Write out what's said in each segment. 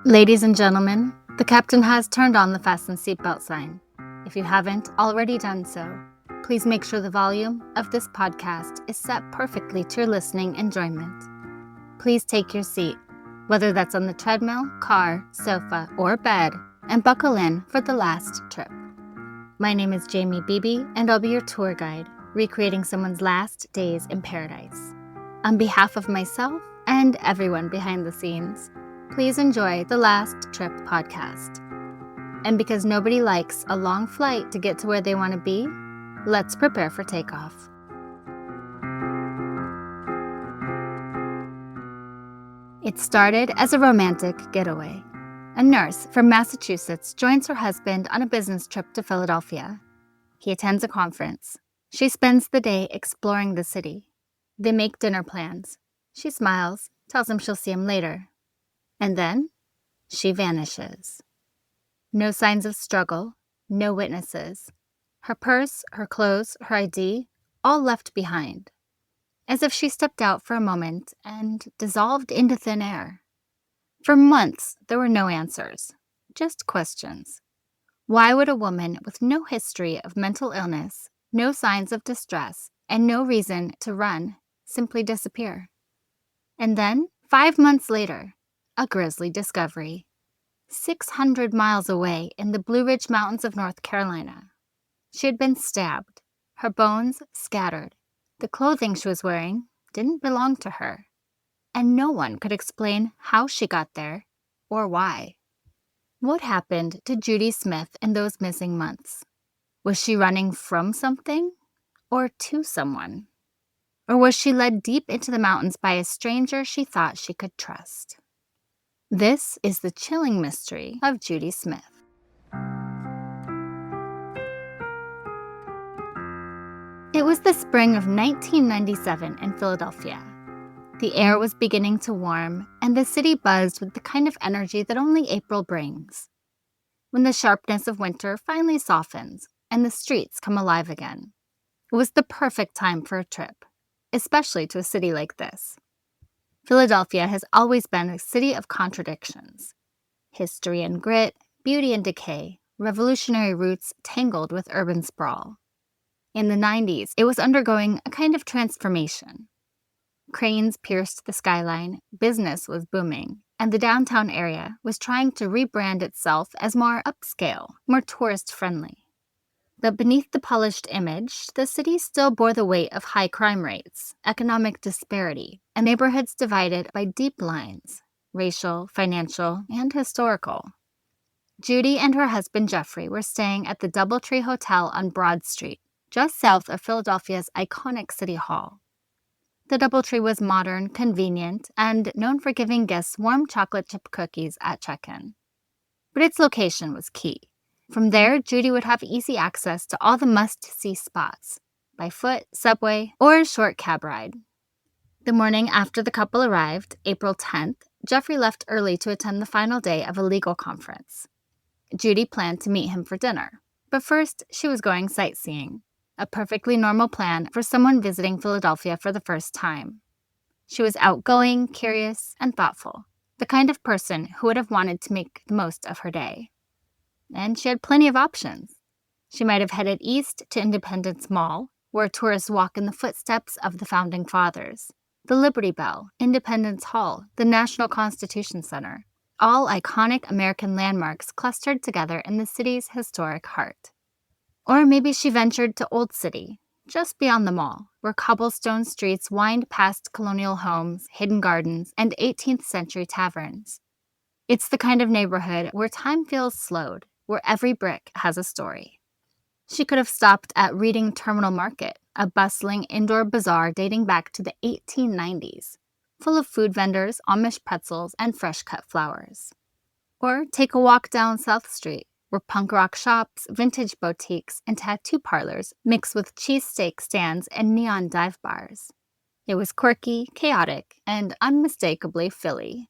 Ladies and gentlemen, the captain has turned on the fasten seatbelt sign. If you haven't already done so, please make sure the volume of this podcast is set perfectly to your listening enjoyment. Please take your seat, whether that's on the treadmill, car, sofa, or bed, and buckle in for the last trip. My name is Jamie Beebe, and I'll be your tour guide, recreating someone's last days in paradise. On behalf of myself and everyone behind the scenes, please enjoy the Last Trip podcast. And because nobody likes a long flight to get to where they want to be, let's prepare for takeoff. It started as a romantic getaway. A nurse from Massachusetts joins her husband on a business trip to Philadelphia. He attends a conference. She spends the day exploring the city. They make dinner plans. She smiles, tells him she'll see him later. And then she vanishes. No signs of struggle, no witnesses. Her purse, her clothes, her ID, all left behind. As if she stepped out for a moment and dissolved into thin air. For months, there were no answers, just questions. Why would a woman with no history of mental illness, no signs of distress, and no reason to run simply disappear? And then, 5 months later, a grisly discovery. 600 miles away in the Blue Ridge Mountains of North Carolina. She had been stabbed, her bones scattered. The clothing she was wearing didn't belong to her, and no one could explain how she got there or why. What happened to Judy Smith in those missing months? Was she running from something or to someone? Or was she led deep into the mountains by a stranger she thought she could trust? This is the chilling mystery of Judy Smith. It was the spring of 1997 in Philadelphia. The air was beginning to warm, and the city buzzed with the kind of energy that only April brings. When the sharpness of winter finally softens and the streets come alive again. It was the perfect time for a trip, especially to a city like this. Philadelphia has always been a city of contradictions. History and grit, beauty and decay, revolutionary roots tangled with urban sprawl. In the 90s, it was undergoing a kind of transformation. Cranes pierced the skyline, business was booming, and the downtown area was trying to rebrand itself as more upscale, more tourist-friendly. But beneath the polished image, the city still bore the weight of high crime rates, economic disparity, and neighborhoods divided by deep lines, racial, financial, and historical. Judy and her husband Jeffrey were staying at the DoubleTree Hotel on Broad Street, just south of Philadelphia's iconic City Hall. The DoubleTree was modern, convenient, and known for giving guests warm chocolate chip cookies at check-in. But its location was key. From there, Judy would have easy access to all the must-see spots, by foot, subway, or a short cab ride. The morning after the couple arrived, April 10th, Jeffrey left early to attend the final day of a legal conference. Judy planned to meet him for dinner, but first she was going sightseeing, a perfectly normal plan for someone visiting Philadelphia for the first time. She was outgoing, curious, and thoughtful, the kind of person who would have wanted to make the most of her day. And she had plenty of options. She might have headed east to Independence Mall, where tourists walk in the footsteps of the Founding Fathers, the Liberty Bell, Independence Hall, the National Constitution Center, all iconic American landmarks clustered together in the city's historic heart. Or maybe she ventured to Old City, just beyond the mall, where cobblestone streets wind past colonial homes, hidden gardens, and 18th century taverns. It's the kind of neighborhood where time feels slowed, where every brick has a story. She could have stopped at Reading Terminal Market, a bustling indoor bazaar dating back to the 1890s, full of food vendors, Amish pretzels, and fresh-cut flowers. Or take a walk down South Street, where punk rock shops, vintage boutiques, and tattoo parlors mix with cheesesteak stands and neon dive bars. It was quirky, chaotic, and unmistakably Philly.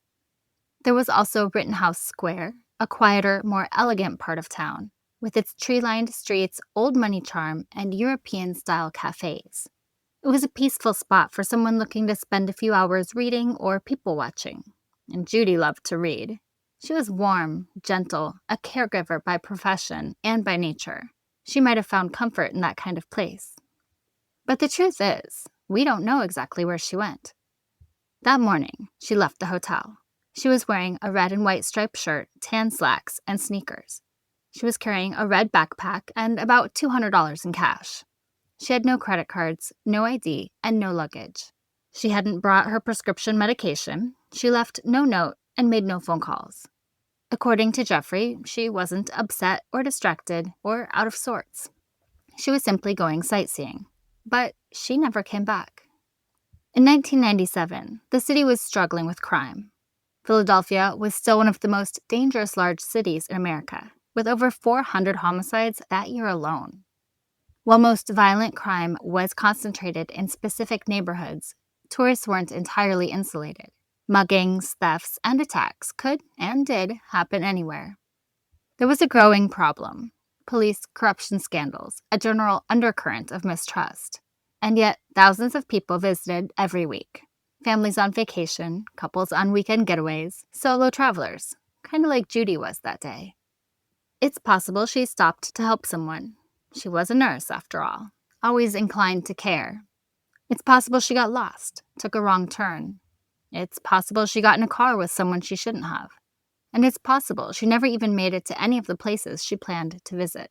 There was also Rittenhouse Square, a quieter, more elegant part of town, with its tree-lined streets, old money charm, and European-style cafes. It was a peaceful spot for someone looking to spend a few hours reading or people-watching, and Judy loved to read. She was warm, gentle, a caregiver by profession and by nature. She might have found comfort in that kind of place. But the truth is, we don't know exactly where she went. That morning, she left the hotel. She was wearing a red and white striped shirt, tan slacks, and sneakers. She was carrying a red backpack and about $200 in cash. She had no credit cards, no ID, and no luggage. She hadn't brought her prescription medication. She left no note and made no phone calls. According to Jeffrey, she wasn't upset or distracted or out of sorts. She was simply going sightseeing. But she never came back. In 1997, the city was struggling with crime. Philadelphia was still one of the most dangerous large cities in America, with over 400 homicides that year alone. While most violent crime was concentrated in specific neighborhoods, tourists weren't entirely insulated. Muggings, thefts, and attacks could and did happen anywhere. There was a growing problem: police corruption scandals, a general undercurrent of mistrust. And yet, thousands of people visited every week. Families on vacation, couples on weekend getaways, solo travelers, kind of like Judy was that day. It's possible she stopped to help someone. She was a nurse, after all, always inclined to care. It's possible she got lost, took a wrong turn. It's possible she got in a car with someone she shouldn't have. And it's possible she never even made it to any of the places she planned to visit.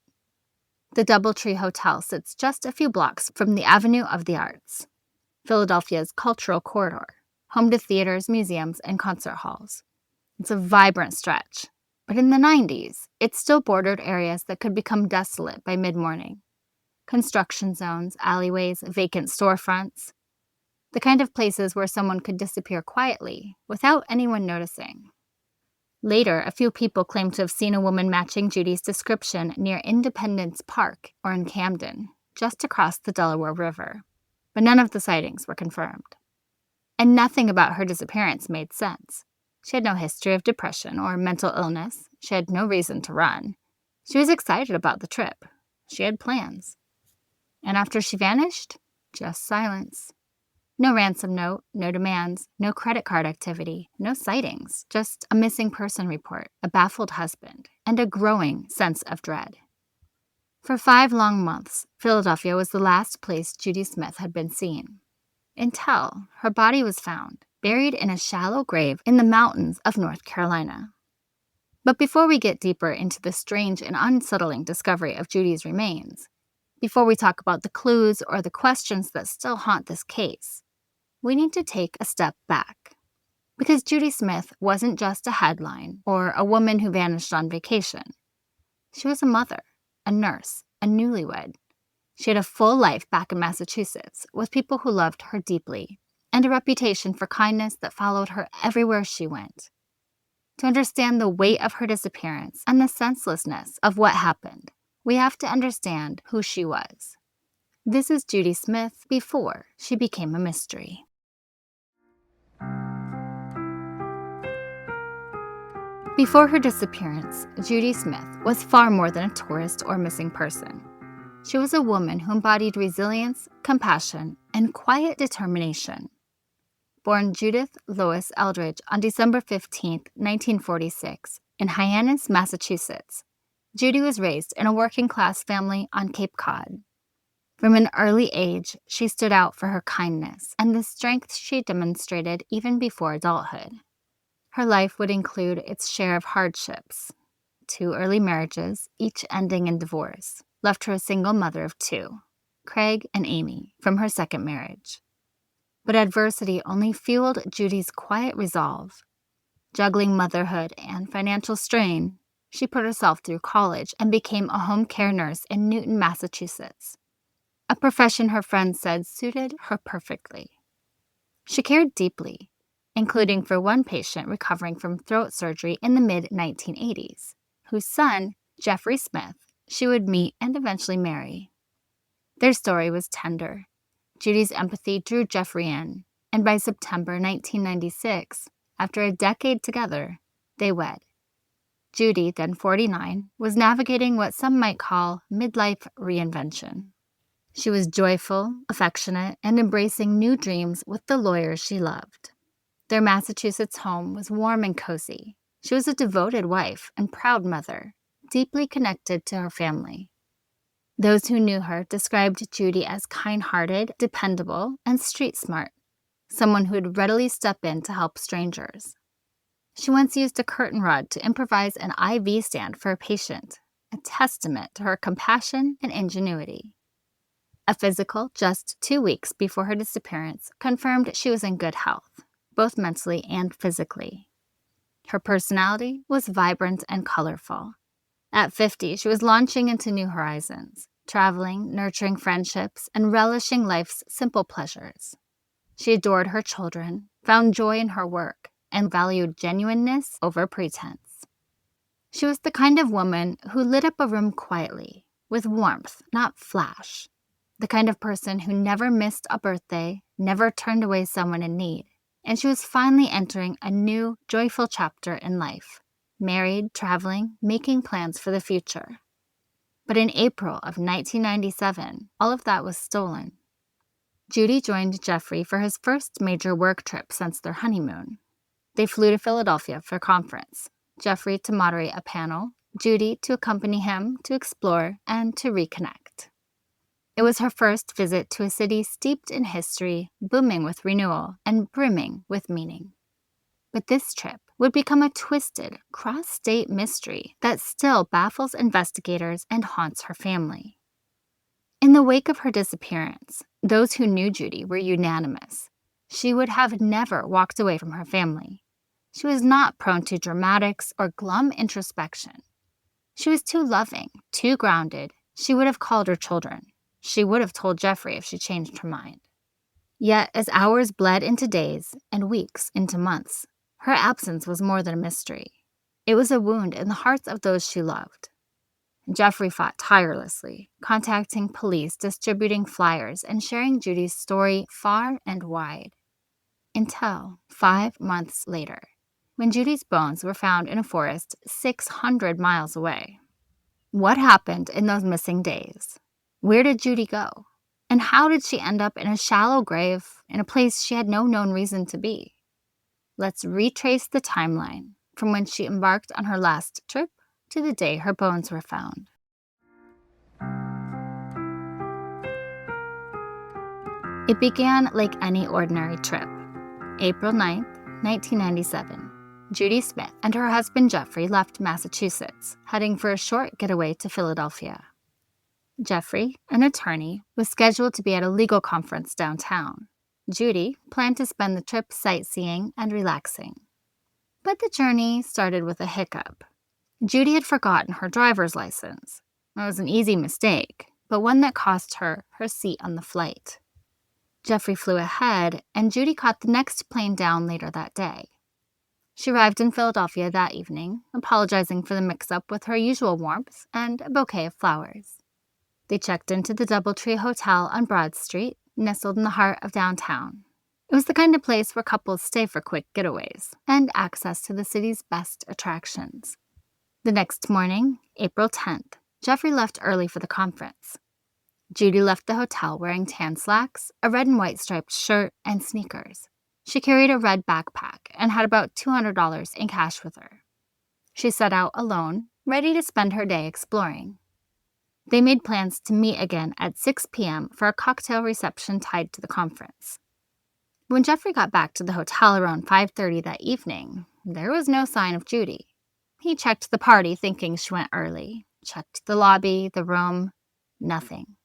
The Doubletree Hotel sits just a few blocks from the Avenue of the Arts, Philadelphia's cultural corridor, home to theaters, museums, and concert halls. It's a vibrant stretch, but in the 90s, it still bordered areas that could become desolate by mid-morning. Construction zones, alleyways, vacant storefronts, the kind of places where someone could disappear quietly without anyone noticing. Later, a few people claimed to have seen a woman matching Judy's description near Independence Park or in Camden, just across the Delaware River. But none of the sightings were confirmed. And nothing about her disappearance made sense. She had no history of depression or mental illness. She had no reason to run. She was excited about the trip. She had plans. And after she vanished, just silence. No ransom note, no demands, no credit card activity, no sightings, just a missing person report, a baffled husband, and a growing sense of dread. For 5 long months, Philadelphia was the last place Judy Smith had been seen, until her body was found, buried in a shallow grave in the mountains of North Carolina. But before we get deeper into the strange and unsettling discovery of Judy's remains, before we talk about the clues or the questions that still haunt this case, we need to take a step back. Because Judy Smith wasn't just a headline or a woman who vanished on vacation. She was a mother, a nurse, a newlywed. She had a full life back in Massachusetts with people who loved her deeply, and a reputation for kindness that followed her everywhere she went. To understand the weight of her disappearance and the senselessness of what happened, we have to understand who she was. This is Judy Smith before she became a mystery. Before her disappearance, Judy Smith was far more than a tourist or missing person. She was a woman who embodied resilience, compassion, and quiet determination. Born Judith Lois Eldridge on December 15, 1946, in Hyannis, Massachusetts, Judy was raised in a working-class family on Cape Cod. From an early age, she stood out for her kindness and the strength she demonstrated even before adulthood. Her life would include its share of hardships. 2 early marriages, each ending in divorce, left her a single mother of 2, Craig and Amy, from her second marriage. But adversity only fueled Judy's quiet resolve. Juggling motherhood and financial strain, she put herself through college and became a home care nurse in Newton, Massachusetts, a profession her friends said suited her perfectly. She cared deeply, including for one patient recovering from throat surgery in the mid-1980s, whose son, Jeffrey Smith, she would meet and eventually marry. Their story was tender. Judy's empathy drew Jeffrey in, and by September 1996, after a decade together, they wed. Judy, then 49, was navigating what some might call midlife reinvention. She was joyful, affectionate, and embracing new dreams with the lawyer she loved. Their Massachusetts home was warm and cozy. She was a devoted wife and proud mother, deeply connected to her family. Those who knew her described Judy as kind-hearted, dependable, and street-smart, someone who would readily step in to help strangers. She once used a curtain rod to improvise an IV stand for a patient, a testament to her compassion and ingenuity. A physical just 2 weeks before her disappearance confirmed she was in good health, both mentally and physically. Her personality was vibrant and colorful. At 50, she was launching into new horizons, traveling, nurturing friendships, and relishing life's simple pleasures. She adored her children, found joy in her work, and valued genuineness over pretense. She was the kind of woman who lit up a room quietly, with warmth, not flash. The kind of person who never missed a birthday, never turned away someone in need. And she was finally entering a new, joyful chapter in life. Married, traveling, making plans for the future. But in April of 1997, all of that was stolen. Judy joined Jeffrey for his first major work trip since their honeymoon. They flew to Philadelphia for a conference, Jeffrey to moderate a panel, Judy to accompany him to explore and to reconnect. It was her first visit to a city steeped in history, booming with renewal, and brimming with meaning. But this trip would become a twisted, cross-state mystery that still baffles investigators and haunts her family. In the wake of her disappearance, those who knew Judy were unanimous. She would have never walked away from her family. She was not prone to dramatics or glum introspection. She was too loving, too grounded. She would have called her children. She would have told Jeffrey if she changed her mind. Yet, as hours bled into days and weeks into months, her absence was more than a mystery. It was a wound in the hearts of those she loved. Jeffrey fought tirelessly, contacting police, distributing flyers, and sharing Judy's story far and wide. Until 5 months later, when Judy's bones were found in a forest 600 miles away. What happened in those missing days? Where did Judy go? And how did she end up in a shallow grave in a place she had no known reason to be? Let's retrace the timeline from when she embarked on her last trip to the day her bones were found. It began like any ordinary trip. April 9th, 1997. Judy Smith and her husband Jeffrey left Massachusetts, heading for a short getaway to Philadelphia. Jeffrey, an attorney, was scheduled to be at a legal conference downtown. Judy planned to spend the trip sightseeing and relaxing. But the journey started with a hiccup. Judy had forgotten her driver's license. It was an easy mistake, but one that cost her her seat on the flight. Jeffrey flew ahead, and Judy caught the next plane down later that day. She arrived in Philadelphia that evening, apologizing for the mix-up with her usual warmth and a bouquet of flowers. They checked into the DoubleTree Hotel on Broad Street, nestled in the heart of downtown. It was the kind of place where couples stay for quick getaways and access to the city's best attractions. The next morning, April 10th, Jeffrey left early for the conference. Judy left the hotel wearing tan slacks, a red and white striped shirt, and sneakers. She carried a red backpack and had about $200 in cash with her. She set out alone, ready to spend her day exploring. They made plans to meet again at 6 p.m. for a cocktail reception tied to the conference. When Jeffrey got back to the hotel around 5:30 that evening, there was no sign of Judy. He checked the party thinking she went early, checked the lobby, the room, nothing.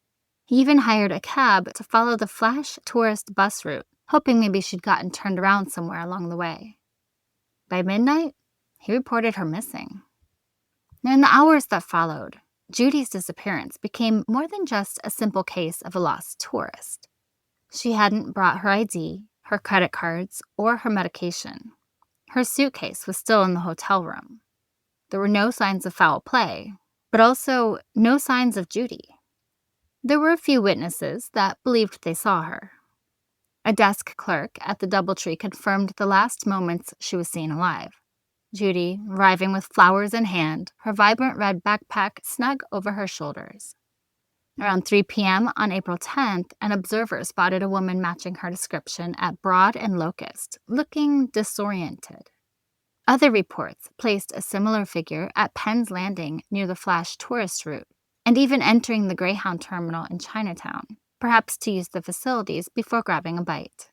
He even hired a cab to follow the flash tourist bus route, hoping maybe she'd gotten turned around somewhere along the way. By midnight, he reported her missing. Now, in the hours that followed, Judy's disappearance became more than just a simple case of a lost tourist. She hadn't brought her ID, her credit cards, or her medication. Her suitcase was still in the hotel room. There were no signs of foul play, but also no signs of Judy. There were a few witnesses that believed they saw her. A desk clerk at the DoubleTree confirmed the last moments she was seen alive. Judy, arriving with flowers in hand, her vibrant red backpack snug over her shoulders. Around 3 p.m. on April 10th, an observer spotted a woman matching her description at Broad and Locust, looking disoriented. Other reports placed a similar figure at Penn's Landing near the Flash tourist route, and even entering the Greyhound terminal in Chinatown, perhaps to use the facilities before grabbing a bite.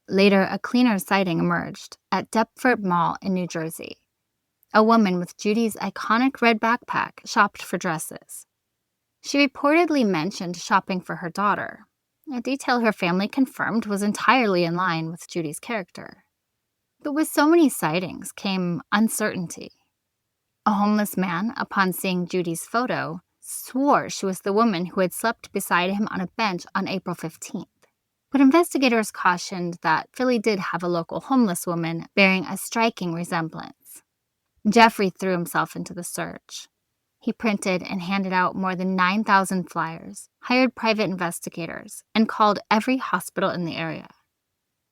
Later, a cleaner sighting emerged at Deptford Mall in New Jersey. A woman with Judy's iconic red backpack shopped for dresses. She reportedly mentioned shopping for her daughter, a detail her family confirmed was entirely in line with Judy's character. But with so many sightings came uncertainty. A homeless man, upon seeing Judy's photo, swore she was the woman who had slept beside him on a bench on April 15th. But investigators cautioned that Philly did have a local homeless woman bearing a striking resemblance. Jeffrey threw himself into the search. He printed and handed out more than 9,000 flyers, hired private investigators, and called every hospital in the area.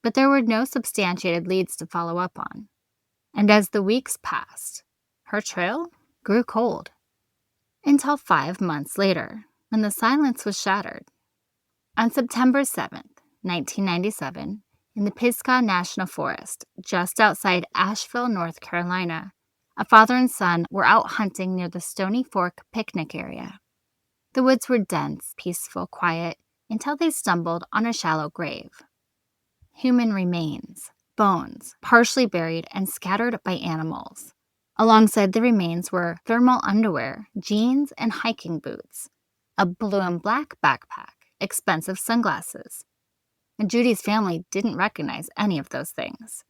But there were no substantiated leads to follow up on. And as the weeks passed, her trail grew cold. Until 5 months later, when the silence was shattered. On September 7th, 1997, in the Pisgah National Forest, just outside Asheville, North Carolina, a father and son were out hunting near the Stony Fork picnic area. The woods were dense, peaceful, quiet, until they stumbled on a shallow grave. Human remains, bones, partially buried and scattered by animals. Alongside the remains were thermal underwear, jeans, and hiking boots, a blue and black backpack, expensive sunglasses. And Judy's family didn't recognize any of those things.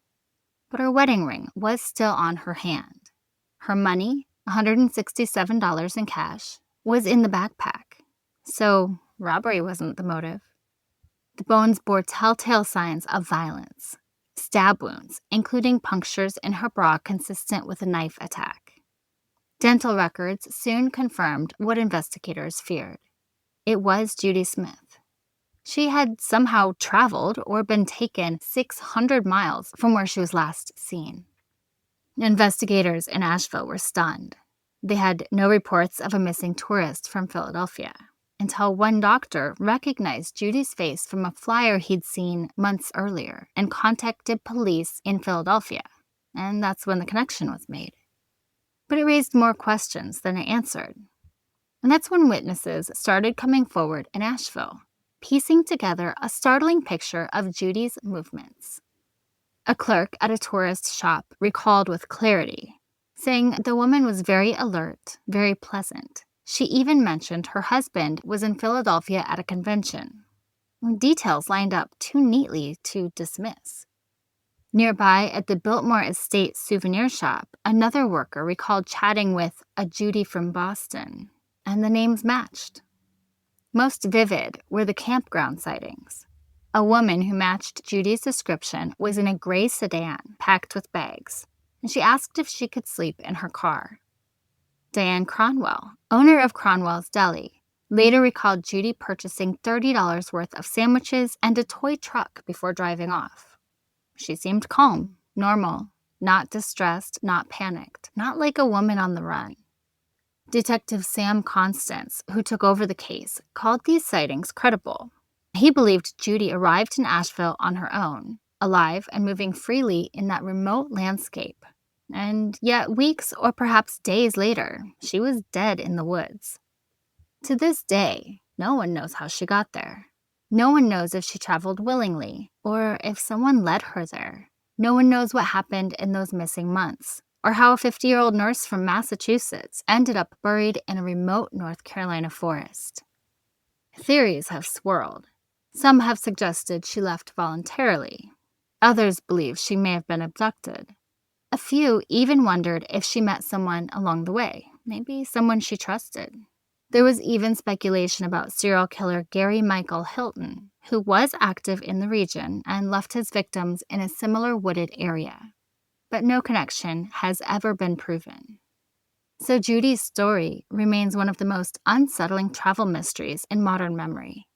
But her wedding ring was still on her hand. Her money, $167 in cash, was in the backpack. So robbery wasn't the motive. The bones bore telltale signs of violence. Stab wounds, including punctures in her bra consistent with a knife attack. Dental records soon confirmed what investigators feared. It was Judy Smith. She had somehow traveled or been taken 600 miles from where she was last seen. Investigators in Asheville were stunned. They had no reports of a missing tourist from Philadelphia, until one doctor recognized Judy's face from a flyer he'd seen months earlier and contacted police in Philadelphia, and that's when the connection was made. But it raised more questions than it answered. And that's when witnesses started coming forward in Asheville, piecing together a startling picture of Judy's movements. A clerk at a tourist shop recalled with clarity, saying the woman was very alert, very pleasant. She even mentioned her husband was in Philadelphia at a convention. Details lined up too neatly to dismiss. Nearby at the Biltmore Estate souvenir shop, another worker recalled chatting with a Judy from Boston, and the names matched. Most vivid were the campground sightings. A woman who matched Judy's description was in a gray sedan packed with bags, and she asked if she could sleep in her car. Diane Cronwell, owner of Cronwell's Deli, later recalled Judy purchasing $30 worth of sandwiches and a toy truck before driving off. She seemed calm, normal, not distressed, not panicked, not like a woman on the run. Detective Sam Constance, who took over the case, called these sightings credible. He believed Judy arrived in Asheville on her own, alive and moving freely in that remote landscape. And yet weeks or perhaps days later, she was dead in the woods. To this day, no one knows how she got there. No one knows if she traveled willingly or if someone led her there. No one knows what happened in those missing months, or how a 50-year-old nurse from Massachusetts ended up buried in a remote North Carolina forest. Theories have swirled. Some have suggested she left voluntarily. Others believe she may have been abducted. A few even wondered if she met someone along the way, maybe someone she trusted. There was even speculation about serial killer Gary Michael Hilton, who was active in the region and left his victims in a similar wooded area. But no connection has ever been proven. So Judy's story remains one of the most unsettling travel mysteries in modern memory.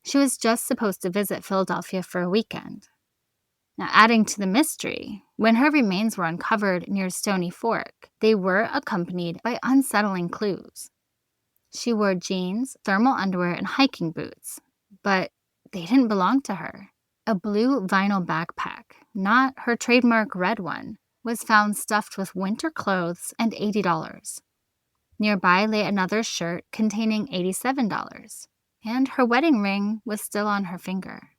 She was just supposed to visit Philadelphia for a weekend. Now, adding to the mystery, when her remains were uncovered near Stony Fork, they were accompanied by unsettling clues. She wore jeans, thermal underwear, and hiking boots, but they didn't belong to her. A blue vinyl backpack, not her trademark red one, was found stuffed with winter clothes and $80. Nearby lay another shirt containing $87, and her wedding ring was still on her finger.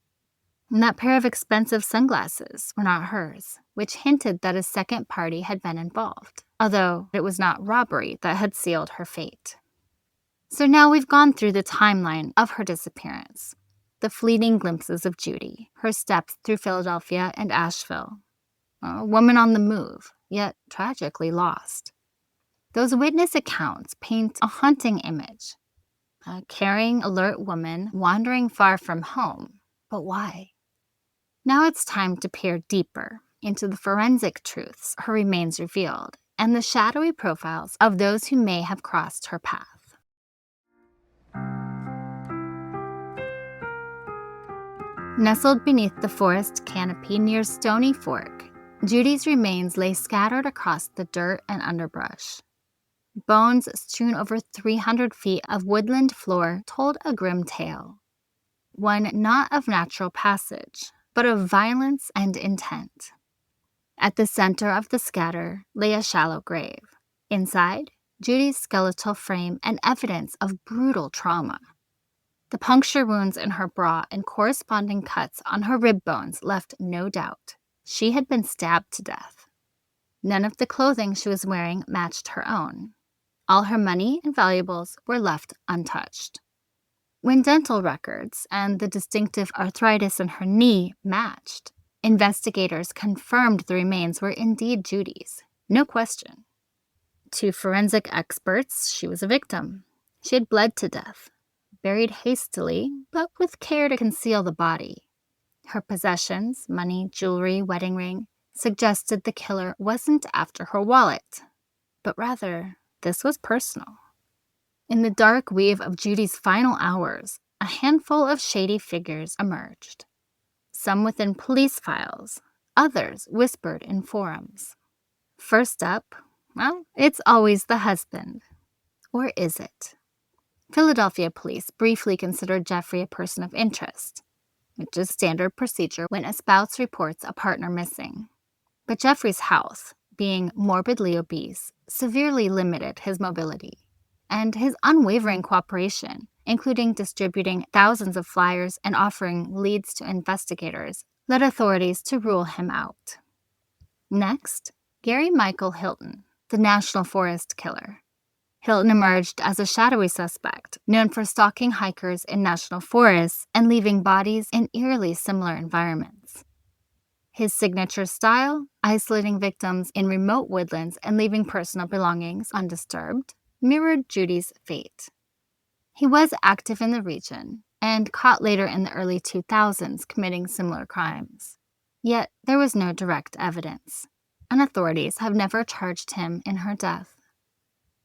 And that pair of expensive sunglasses were not hers, which hinted that a second party had been involved, although it was not robbery that had sealed her fate. So now we've gone through the timeline of her disappearance, the fleeting glimpses of Judy, her steps through Philadelphia and Asheville, a woman on the move, yet tragically lost. Those witness accounts paint a haunting image, a caring, alert woman wandering far from home. But why? Now it's time to peer deeper into the forensic truths her remains revealed and the shadowy profiles of those who may have crossed her path. Nestled beneath the forest canopy near Stony Fork, Judy's remains lay scattered across the dirt and underbrush. Bones strewn over 300 feet of woodland floor told a grim tale, one not of natural passage, but of violence and intent. At the center of the scatter lay a shallow grave. Inside, Judy's skeletal frame and evidence of brutal trauma. The puncture wounds in her bra and corresponding cuts on her rib bones left no doubt. She had been stabbed to death. None of the clothing she was wearing matched her own. All her money and valuables were left untouched. When dental records and the distinctive arthritis in her knee matched, investigators confirmed the remains were indeed Judy's, no question. To forensic experts, she was a victim. She had bled to death, buried hastily, but with care to conceal the body. Her possessions, money, jewelry, wedding ring, suggested the killer wasn't after her wallet, but rather this was personal. In the dark weave of Judy's final hours, a handful of shady figures emerged. Some within police files, others whispered in forums. First up, well, it's always the husband. Or is it? Philadelphia police briefly considered Jeffrey a person of interest, which is standard procedure when a spouse reports a partner missing. But Jeffrey's health, being morbidly obese, severely limited his mobility, and his unwavering cooperation, including distributing thousands of flyers and offering leads to investigators, led authorities to rule him out. Next, Gary Michael Hilton, the National Forest killer. Hilton emerged as a shadowy suspect, known for stalking hikers in national forests and leaving bodies in eerily similar environments. His signature style, isolating victims in remote woodlands and leaving personal belongings undisturbed, mirrored Judy's fate. He was active in the region and caught later in the early 2000s committing similar crimes. Yet there was no direct evidence, and authorities have never charged him in her death.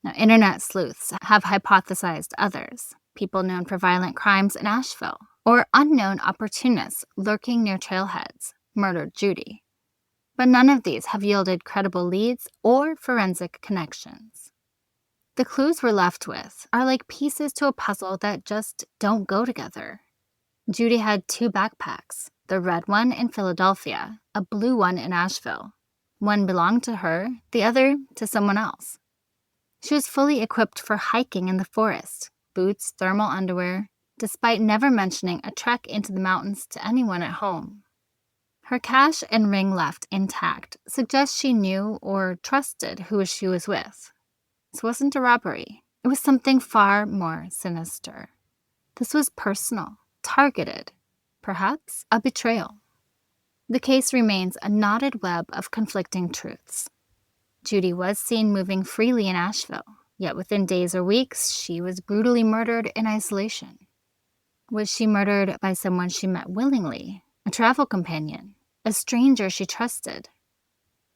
Now, internet sleuths have hypothesized others, people known for violent crimes in Asheville, or unknown opportunists lurking near trailheads, murdered Judy. But none of these have yielded credible leads or forensic connections. The clues we're left with are like pieces to a puzzle that just don't go together. Judy had 2 backpacks, the red one in Philadelphia, a blue one in Asheville. One belonged to her, the other to someone else. She was fully equipped for hiking in the forest, boots, thermal underwear, despite never mentioning a trek into the mountains to anyone at home. Her cash and ring left intact suggests she knew or trusted who she was with. This wasn't a robbery. It was something far more sinister. This was personal, targeted, perhaps a betrayal. The case remains a knotted web of conflicting truths. Judy was seen moving freely in Asheville, yet within days or weeks, she was brutally murdered in isolation. Was she murdered by someone she met willingly, a travel companion, a stranger she trusted?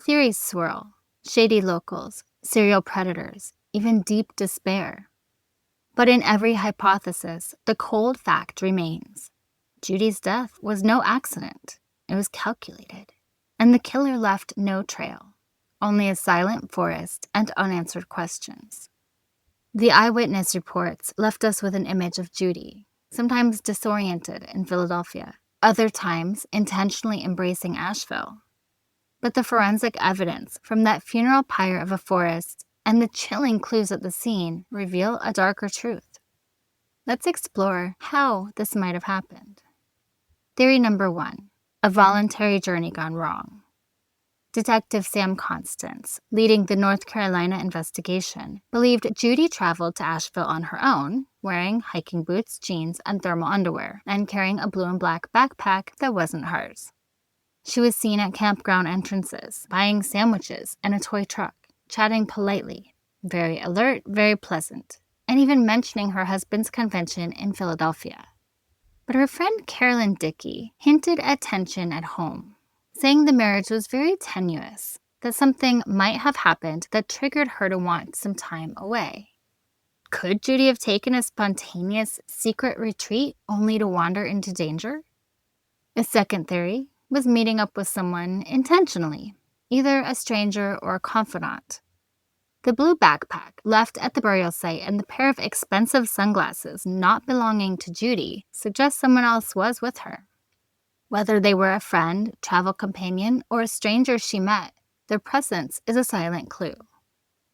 Theories swirl: shady locals, serial predators, even deep despair. But in every hypothesis, the cold fact remains. Judy's death was no accident. It was calculated. And the killer left no trail, only a silent forest and unanswered questions. The eyewitness reports left us with an image of Judy, sometimes disoriented in Philadelphia, other times intentionally embracing Asheville. But the forensic evidence from that funeral pyre of a forest and the chilling clues at the scene reveal a darker truth. Let's explore how this might have happened. Theory number 1, a voluntary journey gone wrong. Detective Sam Constance, leading the North Carolina investigation, believed Judy traveled to Asheville on her own, wearing hiking boots, jeans, and thermal underwear, and carrying a blue and black backpack that wasn't hers. She was seen at campground entrances, buying sandwiches and a toy truck, chatting politely, very alert, very pleasant, and even mentioning her husband's convention in Philadelphia. But her friend Carolyn Dickey hinted at tension at home, saying the marriage was very tenuous, that something might have happened that triggered her to want some time away. Could Judy have taken a spontaneous, secret retreat only to wander into danger? A second theory was meeting up with someone intentionally, either a stranger or a confidant. The blue backpack left at the burial site and the pair of expensive sunglasses not belonging to Judy suggest someone else was with her. Whether they were a friend, travel companion, or a stranger she met, their presence is a silent clue.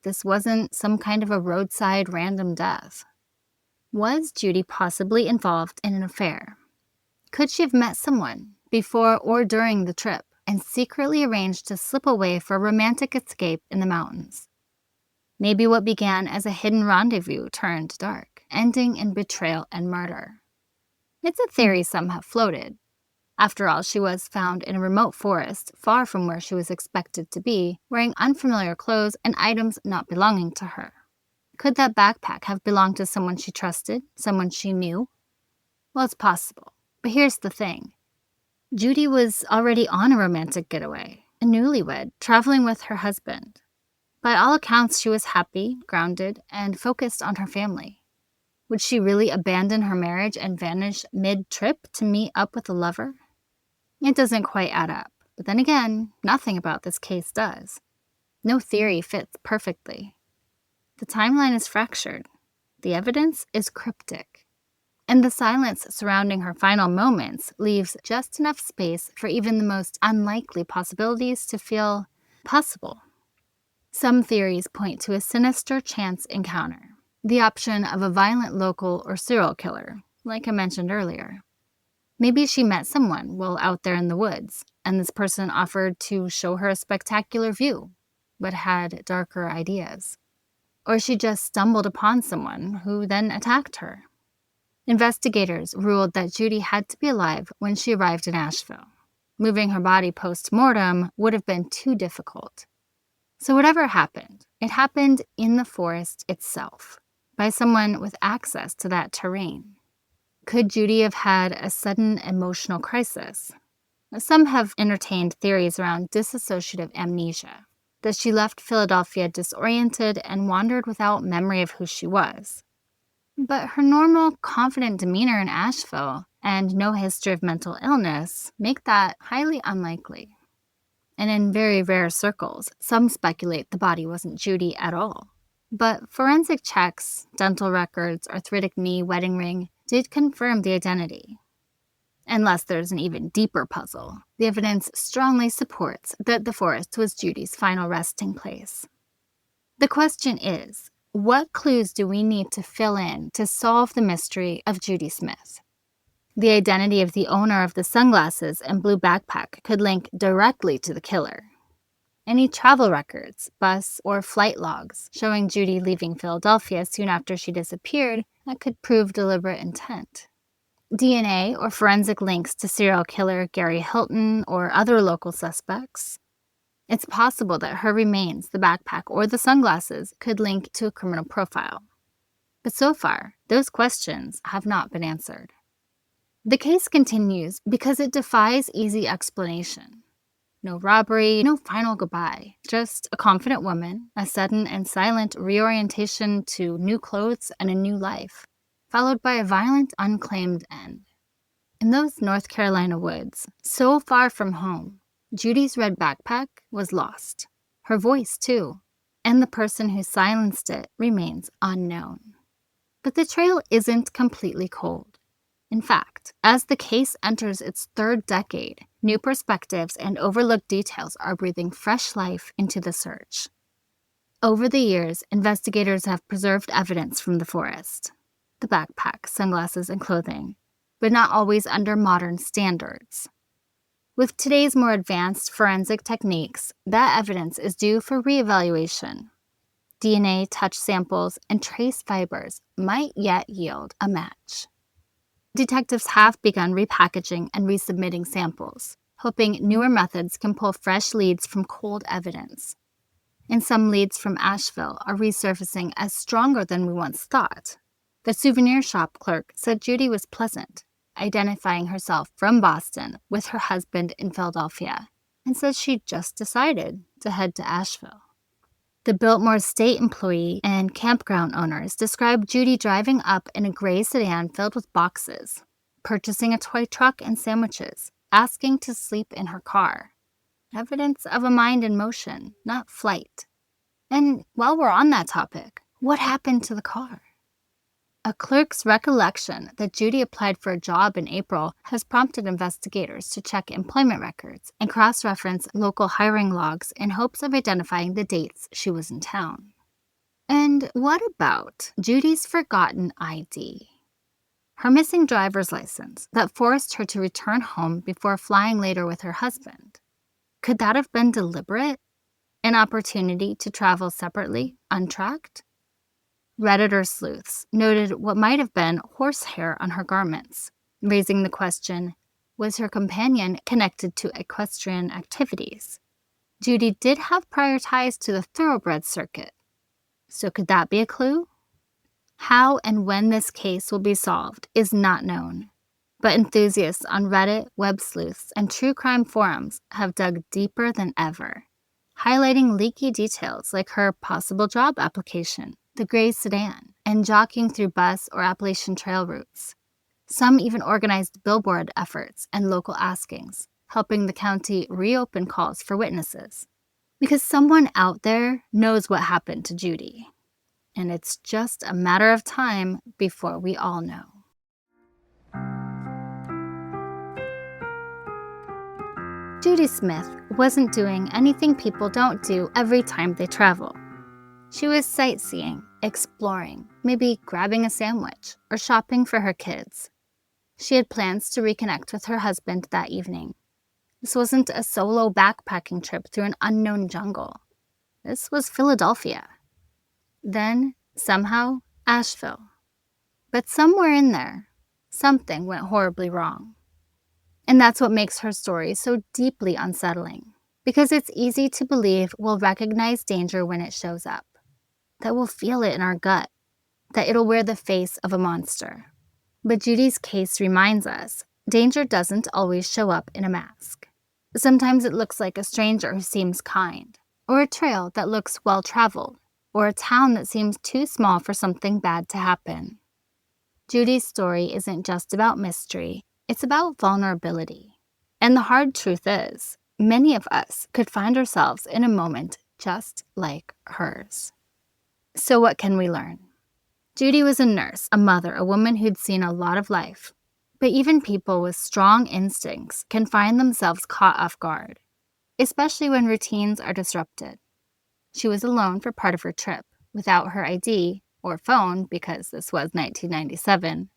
This wasn't some kind of a roadside random death. Was Judy possibly involved in an affair? Could she have met someone before or during the trip and secretly arranged to slip away for a romantic escape in the mountains? Maybe what began as a hidden rendezvous turned dark, ending in betrayal and murder. It's a theory some have floated. After all, she was found in a remote forest, far from where she was expected to be, wearing unfamiliar clothes and items not belonging to her. Could that backpack have belonged to someone she trusted, someone she knew? Well, it's possible. But here's the thing. Judy was already on a romantic getaway, a newlywed, traveling with her husband. By all accounts, she was happy, grounded, and focused on her family. Would she really abandon her marriage and vanish mid-trip to meet up with a lover? It doesn't quite add up. But then again, nothing about this case does. No theory fits perfectly. The timeline is fractured. The evidence is cryptic. And the silence surrounding her final moments leaves just enough space for even the most unlikely possibilities to feel possible. Some theories point to a sinister chance encounter, the option of a violent local or serial killer, like I mentioned earlier. Maybe she met someone while out there in the woods, and this person offered to show her a spectacular view, but had darker ideas. Or she just stumbled upon someone who then attacked her. Investigators ruled that Judy had to be alive when she arrived in Asheville. Moving her body post-mortem would have been too difficult. So whatever happened, it happened in the forest itself, by someone with access to that terrain. Could Judy have had a sudden emotional crisis? Some have entertained theories around dissociative amnesia, that she left Philadelphia disoriented and wandered without memory of who she was. But her normal, confident demeanor in Asheville and no history of mental illness make that highly unlikely. And in very rare circles, some speculate the body wasn't Judy at all. But forensic checks, dental records, arthritic knee, wedding ring, did confirm the identity. Unless there's an even deeper puzzle, the evidence strongly supports that the forest was Judy's final resting place. The question is, what clues do we need to fill in to solve the mystery of Judy Smith? The identity of the owner of the sunglasses and blue backpack could link directly to the killer. Any travel records, bus or flight logs showing Judy leaving Philadelphia soon after she disappeared that could prove deliberate intent. DNA or forensic links to serial killer Gary Hilton or other local suspects. It's possible that her remains, the backpack or the sunglasses, could link to a criminal profile. But so far, those questions have not been answered. The case continues because it defies easy explanation. No robbery, no final goodbye, just a confident woman, a sudden and silent reorientation to new clothes and a new life, followed by a violent, unclaimed end. In those North Carolina woods, so far from home, Judy's red backpack was lost. Her voice, too, and the person who silenced it remains unknown. But the trail isn't completely cold. In fact, as the case enters its third decade, New perspectives and overlooked details are breathing fresh life into the search. Over the years, investigators have preserved evidence from the forest: the backpack, sunglasses, and clothing, but not always under modern standards. With today's more advanced forensic techniques, that evidence is due for reevaluation. DNA, touch samples, and trace fibers might yet yield a match. Detectives have begun repackaging and resubmitting samples, hoping newer methods can pull fresh leads from cold evidence. And some leads from Asheville are resurfacing as stronger than we once thought. The souvenir shop clerk said Judy was pleasant, identifying herself from Boston with her husband in Philadelphia, and says she just decided to head to Asheville. The Biltmore State employee and campground owners described Judy driving up in a gray sedan filled with boxes, purchasing a toy truck and sandwiches, asking to sleep in her car. Evidence of a mind in motion, not flight. And while we're on that topic, what happened to the car? A clerk's recollection that Judy applied for a job in April has prompted investigators to check employment records and cross-reference local hiring logs in hopes of identifying the dates she was in town. And what about Judy's forgotten ID? Her missing driver's license that forced her to return home before flying later with her husband. Could that have been deliberate? An opportunity to travel separately, untracked? Redditor sleuths noted what might have been horsehair on her garments, raising the question, was her companion connected to equestrian activities? Judy did have prior ties to the thoroughbred circuit, so could that be a clue? How and when this case will be solved is not known, but enthusiasts on Reddit, web sleuths, and true crime forums have dug deeper than ever, highlighting leaky details like her possible job application, the gray sedan, and jockeying through bus or Appalachian Trail routes. Some even organized billboard efforts and local askings, helping the county reopen calls for witnesses. Because someone out there knows what happened to Judy, and it's just a matter of time before we all know. Judy Smith wasn't doing anything people don't do every time they travel. She was sightseeing, exploring, maybe grabbing a sandwich or shopping for her kids. She had plans to reconnect with her husband that evening. This wasn't a solo backpacking trip through an unknown jungle. This was Philadelphia. Then, somehow, Asheville. But somewhere in there, something went horribly wrong. And that's what makes her story so deeply unsettling, because it's easy to believe we'll recognize danger when it shows up, that we'll feel it in our gut, that it'll wear the face of a monster. But Judy's case reminds us, danger doesn't always show up in a mask. Sometimes it looks like a stranger who seems kind, or a trail that looks well-traveled, or a town that seems too small for something bad to happen. Judy's story isn't just about mystery, it's about vulnerability. And the hard truth is, many of us could find ourselves in a moment just like hers. So what can we learn? Judy was a nurse, a mother, a woman who'd seen a lot of life. But even people with strong instincts can find themselves caught off guard, especially when routines are disrupted. She was alone for part of her trip, without her ID or phone because this was 1997.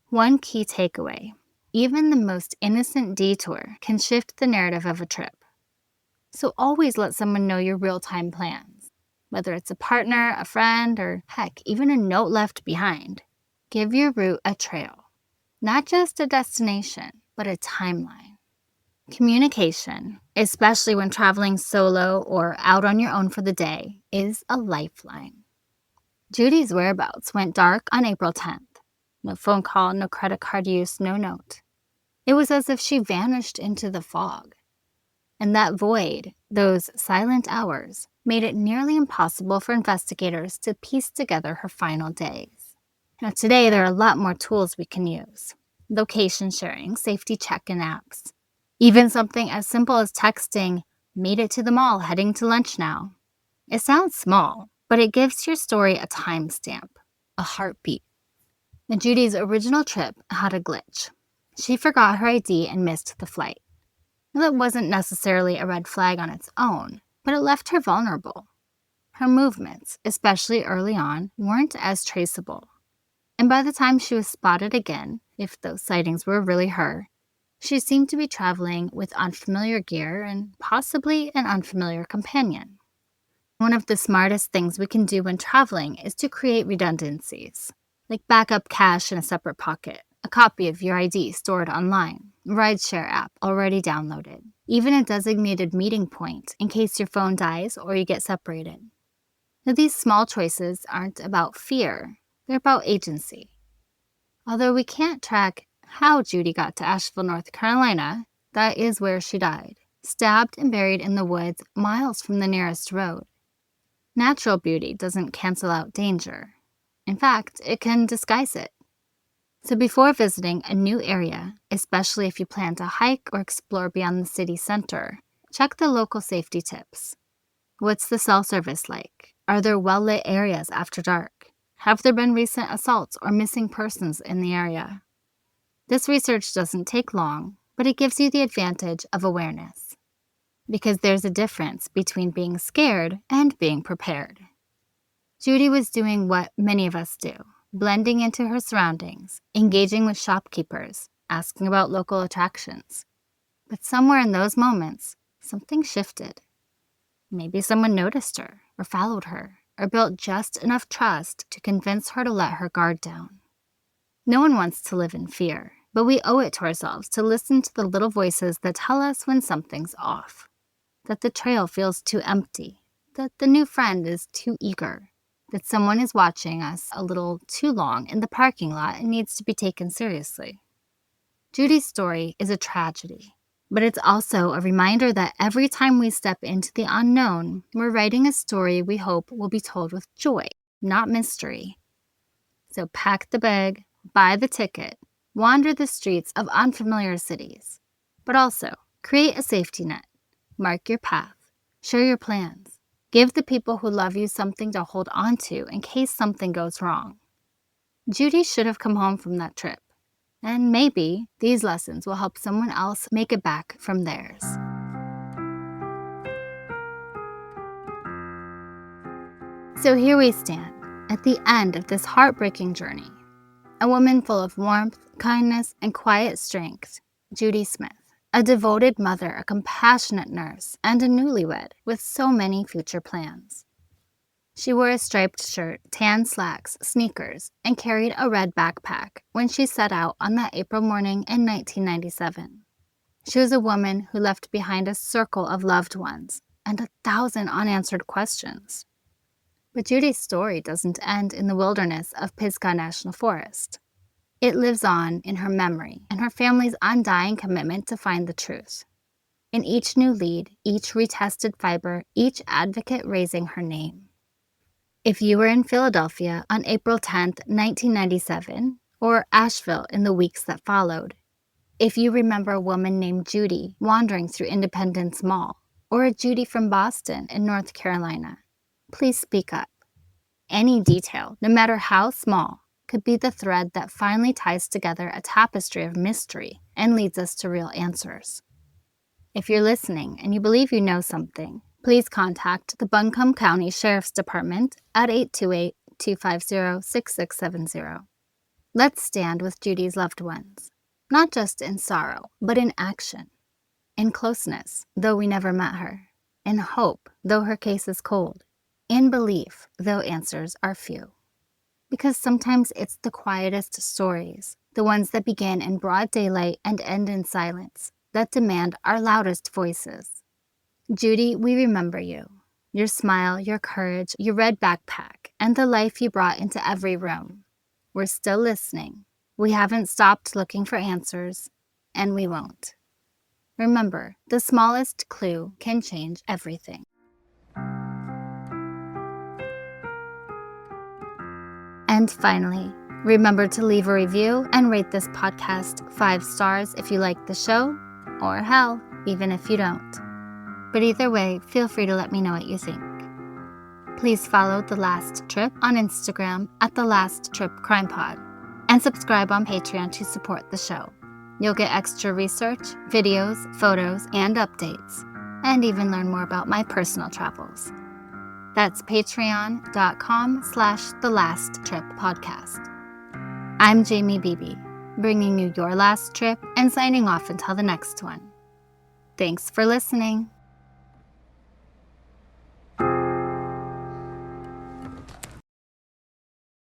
One key takeaway: even the most innocent detour can shift the narrative of a trip. So always let someone know your real-time plans, whether it's a partner, a friend, or heck, even a note left behind. Give your route a trail, not just a destination, but a timeline. Communication, especially when traveling solo or out on your own for the day, is a lifeline. Judy's whereabouts went dark on April 10th. No phone call, no credit card use, no note. It was as if she vanished into the fog. And that void, those silent hours, made it nearly impossible for investigators to piece together her final days. Now, today, there are a lot more tools we can use. Location sharing, safety check-in apps. Even something as simple as texting, "Made it to the mall, heading to lunch now." It sounds small, but it gives your story a timestamp, a heartbeat. And Judy's original trip had a glitch. She forgot her ID and missed the flight. That wasn't necessarily a red flag on its own, but it left her vulnerable. Her movements, especially early on, weren't as traceable. And by the time she was spotted again, if those sightings were really her, she seemed to be traveling with unfamiliar gear and possibly an unfamiliar companion. One of the smartest things we can do when traveling is to create redundancies, like backup cash in a separate pocket, a copy of your ID stored online, a rideshare app already downloaded, even a designated meeting point in case your phone dies or you get separated. Now, these small choices aren't about fear, they're about agency. Although we can't track how Judy got to Asheville, North Carolina, that is where she died, stabbed and buried in the woods miles from the nearest road. Natural beauty doesn't cancel out danger. In fact, it can disguise it. So before visiting a new area, especially if you plan to hike or explore beyond the city center, check the local safety tips. What's the cell service like? Are there well-lit areas after dark? Have there been recent assaults or missing persons in the area? This research doesn't take long, but it gives you the advantage of awareness. Because there's a difference between being scared and being prepared. Judy was doing what many of us do, blending into her surroundings, engaging with shopkeepers, asking about local attractions. But somewhere in those moments, something shifted. Maybe someone noticed her, or followed her, or built just enough trust to convince her to let her guard down. No one wants to live in fear, but we owe it to ourselves to listen to the little voices that tell us when something's off. That the trail feels too empty, that the new friend is too eager, that someone is watching us a little too long in the parking lot and needs to be taken seriously. Judy's story is a tragedy, but it's also a reminder that every time we step into the unknown, we're writing a story we hope will be told with joy, not mystery. So pack the bag, buy the ticket, wander the streets of unfamiliar cities, but also create a safety net. Mark your path. Share your plans. Give the people who love you something to hold on to in case something goes wrong. Judy should have come home from that trip. And maybe these lessons will help someone else make it back from theirs. So here we stand, at the end of this heartbreaking journey. A woman full of warmth, kindness, and quiet strength, Judy Smith. A devoted mother, a compassionate nurse, and a newlywed with so many future plans. She wore a striped shirt, tan slacks, sneakers, and carried a red backpack when she set out on that April morning in 1997. She was a woman who left behind a circle of loved ones and 1,000 unanswered questions. But Judy's story doesn't end in the wilderness of Pisgah National Forest. It lives on in her memory and her family's undying commitment to find the truth. In each new lead, each retested fiber, each advocate raising her name. If you were in Philadelphia on April 10, 1997, or Asheville in the weeks that followed, if you remember a woman named Judy wandering through Independence Mall, or a Judy from Boston in North Carolina, please speak up. Any detail, no matter how small, could be the thread that finally ties together a tapestry of mystery and leads us to real answers. If you're listening and you believe you know something, please contact the Buncombe County Sheriff's Department at 828-250-6670. Let's stand with Judy's loved ones, not just in sorrow, but in action, in closeness, though we never met her, in hope, though her case is cold, in belief, though answers are few. Because sometimes it's the quietest stories, the ones that begin in broad daylight and end in silence, that demand our loudest voices. Judy, we remember you. Your smile, your courage, your red backpack, and the life you brought into every room. We're still listening. We haven't stopped looking for answers, and we won't. Remember, the smallest clue can change everything. And finally, remember to leave a review and rate this podcast 5 stars if you like the show, or hell, even if you don't. But either way, feel free to let me know what you think. Please follow The Last Trip on Instagram at The Last Trip Crime Pod, and subscribe on Patreon to support the show. You'll get extra research, videos, photos, and updates, and even learn more about my personal travels. That's patreon.com/thelasttrippodcast. I'm Jamie Beebe, bringing you your last trip and signing off until the next one. Thanks for listening.